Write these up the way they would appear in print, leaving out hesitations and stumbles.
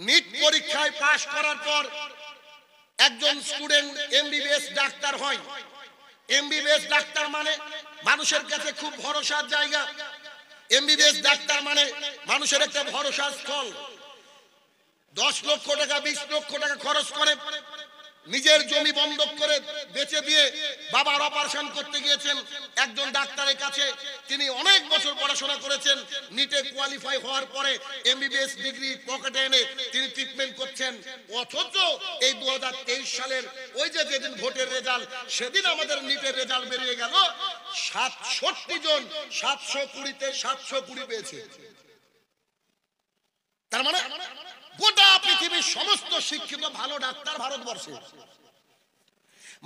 NEET পরীক্ষায় পাশ করার পর একজন স্টুডেন্ট এমবিবিএস ডাক্তার হয়। এমবিবিএস ডাক্তার মানে মানুষের কাছে খুব ভরসার জায়গা। এমবিবিএস ডাক্তার মানে মানুষের একটা ভরসার স্থল। 10 লক্ষ টাকা 20 লক্ষ টাকা খরচ করে নিজের জমি বন্ধক করে বেচে দিয়ে বাবার অপারেশন করতে গিয়েছেন একজন ডাক্তারের কাছে। তিনি অনেক বছর পড়াশোনা করেছেন, নিটে কোয়ালিফাই হওয়ার পরে এমবিবিএস ডিগ্রি পকেটে এনে তিনি ট্রিটমেন্ট করছেন। অথচ এই 2023 সালের ওই যে যেদিন ভোটের রেজাল্ট, সেদিন আমাদের নিটের রেজাল্ট বেরিয়ে গেল, 67 জন 720-তে 720 পেয়েছে। তার মানে গোটা পৃথিবীর সমস্ত শিক্ষিত ভালো ডাক্তার ভারতবর্ষে।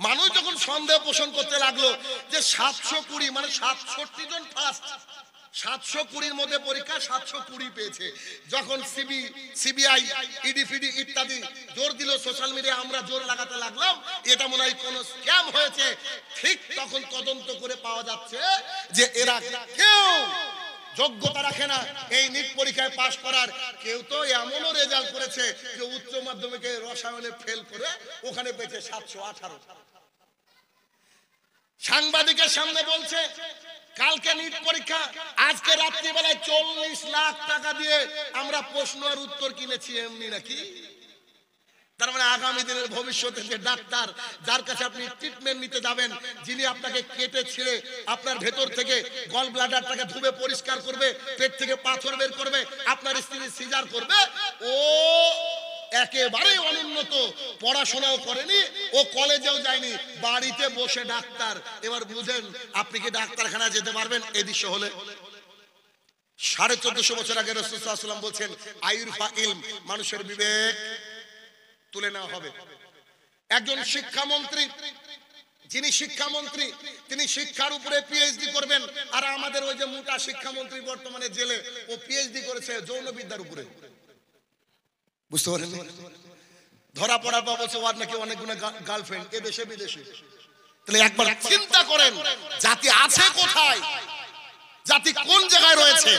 মানুষ যখন সন্দেহ পোষণ করতে লাগলো যে 720 মানে 67 জন ফার্স্ট, 720-র মধ্যে পরীক্ষা 720 পেয়েছে, যখন সিবিআই ইডিফিডি ইত্যাদি জোর দিল, সোশ্যাল মিডিয়া আমরা জোর লাগাতে লাগলাম এটা মনে হয় কোনো স্ক্যাম হয়েছে, ঠিক তখন তদন্ত করে পাওয়া যাচ্ছে যে এরা কেউ যোগ্যতা রাখে না এই নিট পরীক্ষায় পাশ করার। কেউ তো এমনও রেজাল্ট করেছে যে উচ্চ মাধ্যমিকে রসায়নে ফেল করে ওখানে পেয়েছে 718। সাংবাদিকের সামনে বলছে কালকে নিট পরীক্ষা, আজকে রাত্রিবেলায় 40 লাখ টাকা দিয়ে আমরা প্রশ্ন আর উত্তর কিনেছি, এমনি নাকি? তার মানে আগামী দিনের ভবিষ্যতে যে ডাক্তার যার কাছে আপনি ট্রিটমেন্ট নিতে যাবেন, যিনি আপনাকে কেটে ছিঁড়ে আপনার ভেতর থেকে গল ব্লাডারটাকে ধুবে পরিষ্কার করবে, পেট থেকে পাথর বের করবে, আপনার স্ত্রী সিজার করবে, ও একেবারে অনুন্নত, পড়াশোনাও করেনি, ও কলেজেও যায়নি, বাড়িতে বসে ডাক্তার। এবার বুঝেন আপনি কি ডাক্তারখানা যেতে পারবেন এই দৃশ্য হলে? 1450 বছর আগে রাসূল সাল্লাল্লাহু আলাইহি ওয়াসাল্লাম বলছেন আইরফা ইলম, মানুষের বিবেক তুলে নেওয়া হবে। একজন শিক্ষামন্ত্রী, যিনি শিক্ষামন্ত্রী, তিনি শিক্ষার উপরে পিএইচডি করবেন। আর আমাদের ওই যে মোটা শিক্ষামন্ত্রী বর্তমানে জেলে, ও পিএইচডি করেছে যৌন বিদ্যার উপরে। বুঝতে পারেন? ধরা পড়ার পর বলছে ওর নাকি অনেকগুলো গার্লফ্রেন্ড এ দেশে বিদেশে। তাহলে একবার চিন্তা করেন জাতি আছে কোথায়, জাতি কোন জায়গায় রয়েছে।